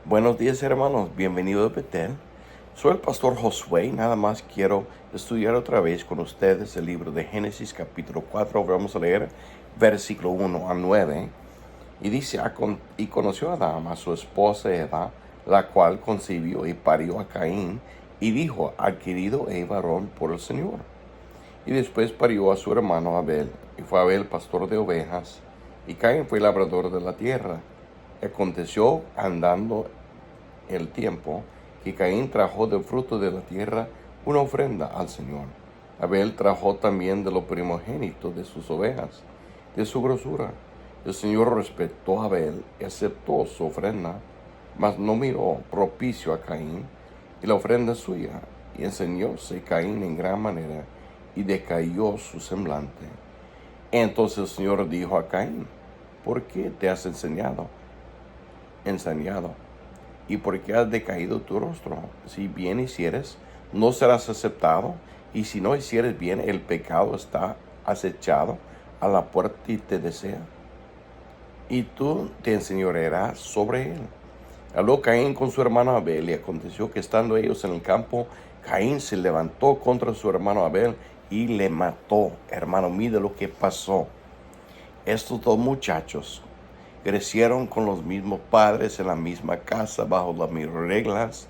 Buenos días, hermanos, bienvenido a Betel. Soy el pastor Josué y nada más quiero estudiar otra vez con ustedes el libro de Génesis capítulo 4. Vamos a leer versículo 1 a 9. Y dice, y conoció Adán a su esposa Eva, la cual concibió y parió a Caín, y dijo, adquirido he varón por el Señor. Y después parió a su hermano Abel, y fue Abel pastor de ovejas, y Caín fue labrador de la tierra. Aconteció andando el tiempo que Caín trajo del fruto de la tierra una ofrenda al Señor. Abel trajo también de lo primogénito de sus ovejas, de su grosura. El Señor respetó a Abel y aceptó su ofrenda, mas no miró propicio a Caín y la ofrenda suya, y enseñóse Caín en gran manera, y decayó su semblante. Entonces el Señor dijo a Caín, ¿por qué te has ensañado? ¿Y por qué has decaído tu rostro? Si bien hicieres, no serás aceptado, y si no hicieres bien, el pecado está acechado a la puerta y te desea, y tú te enseñorearás sobre él. Habló Caín con su hermano Abel, y aconteció que estando ellos en el campo, Caín se levantó contra su hermano Abel y le mató. Hermano, mire lo que pasó. Estos dos muchachos crecieron con los mismos padres en la misma casa, bajo las mismas reglas.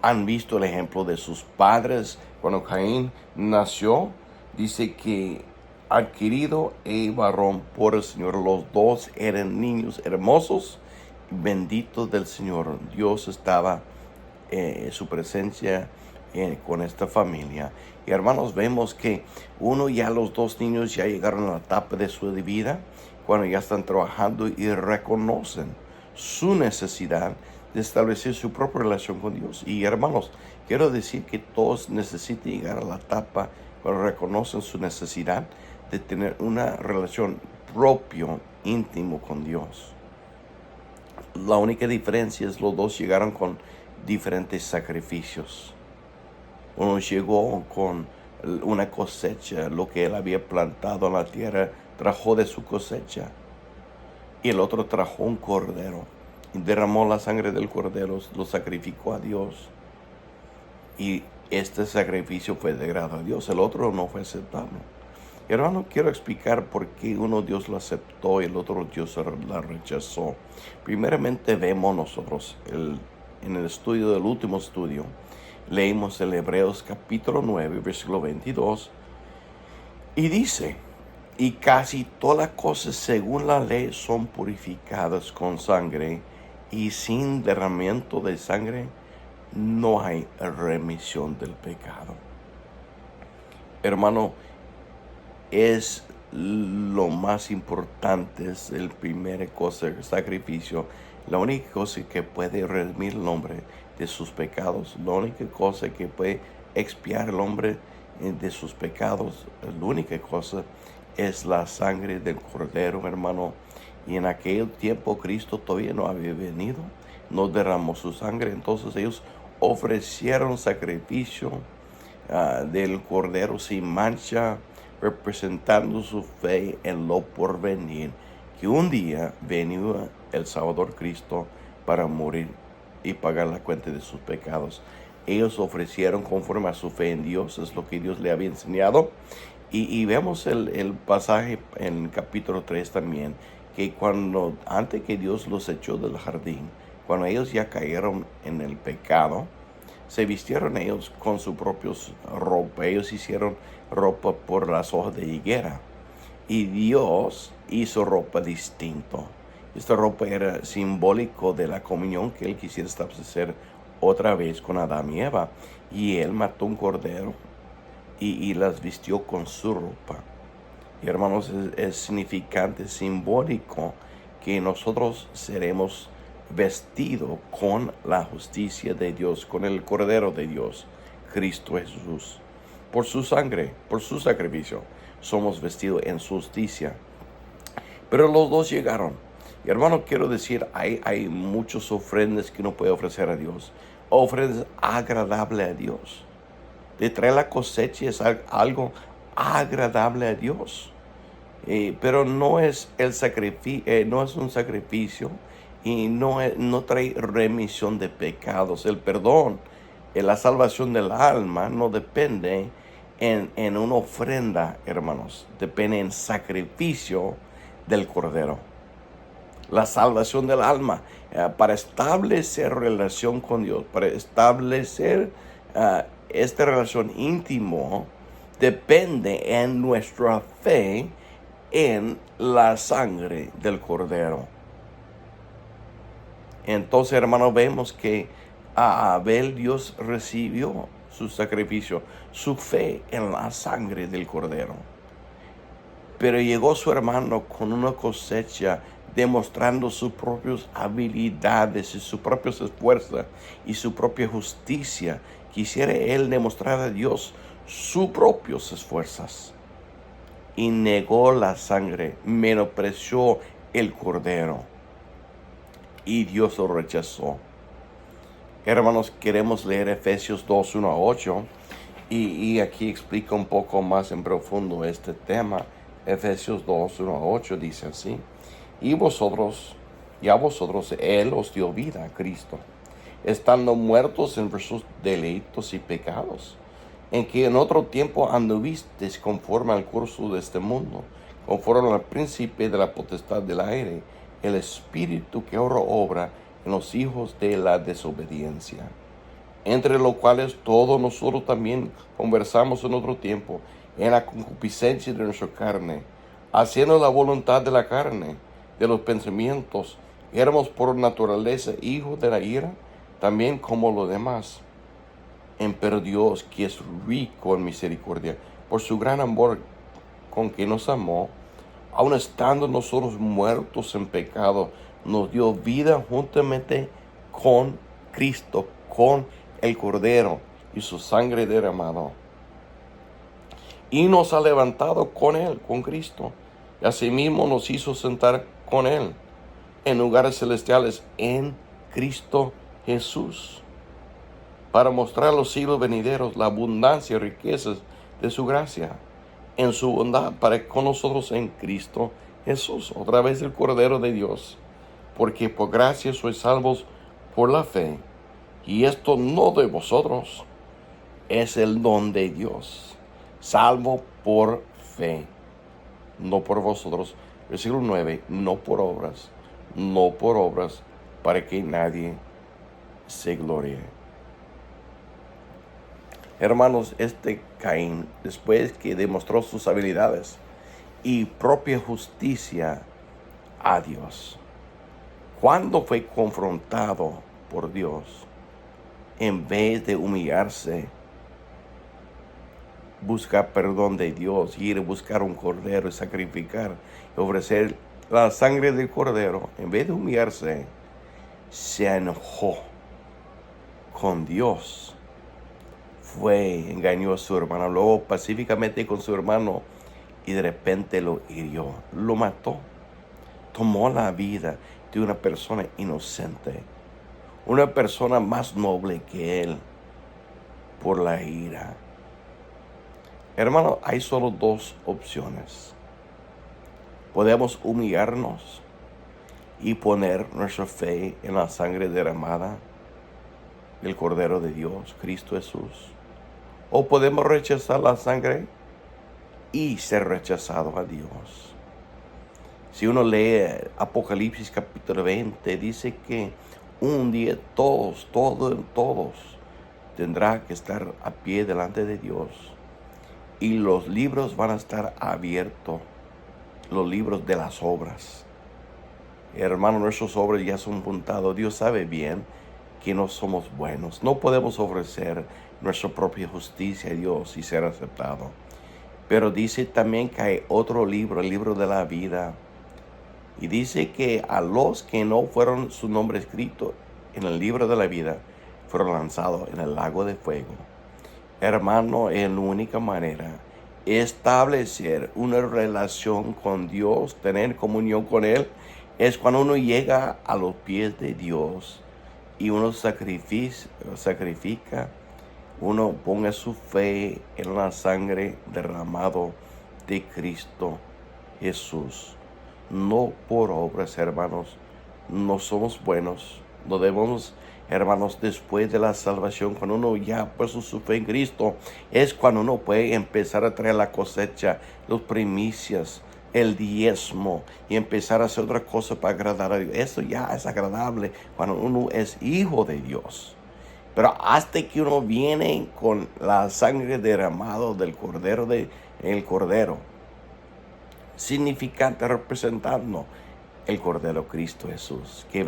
Han visto el ejemplo de sus padres. Cuando Caín nació, dice que adquirido e varón por el Señor. Los dos eran niños hermosos, benditos del Señor. Dios estaba en su presencia con esta familia. Y hermanos, vemos que los dos niños ya llegaron a la etapa de su vida, cuando ya están trabajando y reconocen su necesidad de establecer su propia relación con Dios. Y hermanos, quiero decir que todos necesitan llegar a la etapa cuando reconocen su necesidad de tener una relación propio, íntimo con Dios. La única diferencia es los dos llegaron con diferentes sacrificios. Uno llegó con una cosecha, lo que él había plantado en la tierra, trajo de su cosecha. Y el otro trajo un cordero, y derramó la sangre del cordero, lo sacrificó a Dios. Y este sacrificio fue de agrado a Dios, el otro no fue aceptado. Hermano, quiero explicar por qué uno Dios lo aceptó y el otro Dios la rechazó. Primeramente vemos nosotros, en el estudio del último estudio, leímos el Hebreos capítulo 9, versículo 22, y dice, y casi todas las cosas según la ley son purificadas con sangre, y sin derramamiento de sangre no hay remisión del pecado. Hermano, es lo más importante, es el primer cosa, el sacrificio. La única cosa que puede redimir el hombre de sus pecados, la única cosa que puede expiar el hombre de sus pecados, la única cosa es la sangre del cordero, hermano. Y en aquel tiempo Cristo todavía no había venido, no derramó su sangre, entonces ellos ofrecieron sacrificio del cordero sin mancha, representando su fe en lo porvenir, que un día venía el Salvador Cristo para morir y pagar la cuenta de sus pecados. Ellos ofrecieron conforme a su fe en Dios, es lo que Dios le había enseñado. Y vemos el pasaje en capítulo 3 también, que antes que Dios los echó del jardín, cuando ellos ya cayeron en el pecado, se vistieron ellos con su propia ropa. Ellos hicieron ropa por las hojas de higuera. Y Dios hizo ropa distinto. Esta ropa era simbólico de la comunión que Él quisiera establecer otra vez con Adán y Eva. Y Él mató un cordero y las vistió con su ropa. Y hermanos, es significante, simbólico, que nosotros seremos vestido con la justicia de Dios, con el Cordero de Dios, Cristo Jesús. Por su sangre, por su sacrificio, somos vestidos en su justicia. Pero los dos llegaron. Y hermano, quiero decir, hay muchas ofrendas que uno puede ofrecer a Dios. Ofrendas agradables a Dios. De traer la cosecha es algo agradable a Dios. Pero no es un sacrificio y no trae remisión de pecados. El perdón, la salvación del alma no depende en una ofrenda, hermanos. Depende en sacrificio del Cordero. La salvación del alma, para establecer relación con Dios, para establecer esta relación íntimo, depende en nuestra fe en la sangre del Cordero. Entonces, hermanos, vemos que a Abel Dios recibió su sacrificio, su fe en la sangre del Cordero. Pero llegó su hermano con una cosecha, demostrando sus propias habilidades y sus propios esfuerzos y su propia justicia. Quisiera él demostrar a Dios sus propios esfuerzos. Y negó la sangre, menospreció el Cordero. Y Dios lo rechazó. Hermanos, queremos leer Efesios 2, 1 a 8. Y aquí explica un poco más en profundo este tema. Efesios 2, 1 a 8 dice así: y a vosotros Él os dio vida, Cristo, estando muertos en vuestros delitos y pecados, en que en otro tiempo anduvisteis conforme al curso de este mundo, conforme al príncipe de la potestad del aire, el espíritu que ahora obra en los hijos de la desobediencia, entre los cuales todos nosotros también conversamos en otro tiempo, en la concupiscencia de nuestra carne, haciendo la voluntad de la carne, de los pensamientos. Éramos por naturaleza hijos de la ira, también como los demás. Pero Dios, que es rico en misericordia, por su gran amor con que nos amó, aun estando nosotros muertos en pecado, nos dio vida juntamente con Cristo, con el Cordero y su sangre derramado. Y nos ha levantado con Él, con Cristo. Y asimismo nos hizo sentar con Él en lugares celestiales en Cristo Jesús, para mostrar a los siglos venideros la abundancia y riquezas de su gracia, en su bondad para con nosotros en Cristo Jesús, otra vez el Cordero de Dios, porque por gracia sois salvos por la fe, y esto no de vosotros, es el don de Dios, salvo por fe, no por vosotros. Versículo 9, no por obras, para que nadie se gloríe. Hermanos, este Caín, después que demostró sus habilidades y propia justicia a Dios, cuando fue confrontado por Dios, en vez de humillarse, buscar perdón de Dios, ir a buscar un cordero y sacrificar y ofrecer la sangre del cordero, en vez de humillarse, se enojó con Dios. Engañó a su hermano, luego pacíficamente con su hermano, y de repente lo hirió, lo mató. Tomó la vida de una persona inocente, una persona más noble que él, por la ira. Hermano, hay solo dos opciones. Podemos humillarnos y poner nuestra fe en la sangre derramada del Cordero de Dios, Cristo Jesús. O podemos rechazar la sangre y ser rechazado a Dios. Si uno lee Apocalipsis capítulo 20, dice que un día todos tendrá que estar a pie delante de Dios. Y los libros van a estar abiertos, los libros de las obras. Hermano, nuestras obras ya son apuntados. Dios sabe bien que no somos buenos. No podemos ofrecer nuestra propia justicia a Dios y ser aceptado. Pero dice también que hay otro libro, el libro de la vida. Y dice que a los que no fueron su nombre escrito en el libro de la vida, fueron lanzados en el lago de fuego. Hermano, es la única manera establecer una relación con Dios, tener comunión con Él, es cuando uno llega a los pies de Dios y uno sacrifica, uno ponga su fe en la sangre derramado de Cristo Jesús. No por obras, hermanos, no somos buenos. No debemos, hermanos, después de la salvación, cuando uno ya ha puesto su fe en Cristo, es cuando uno puede empezar a traer la cosecha, los primicias, el diezmo, y empezar a hacer otra cosa para agradar a Dios. Eso ya es agradable cuando uno es hijo de Dios. Pero hasta que uno viene con la sangre derramada del cordero, el cordero, significante representando el cordero Cristo Jesús, que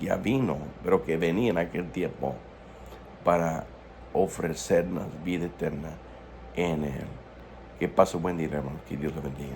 ya vino, pero que venía en aquel tiempo para ofrecernos vida eterna en Él. Que pase un buen día, hermano. Que Dios lo bendiga.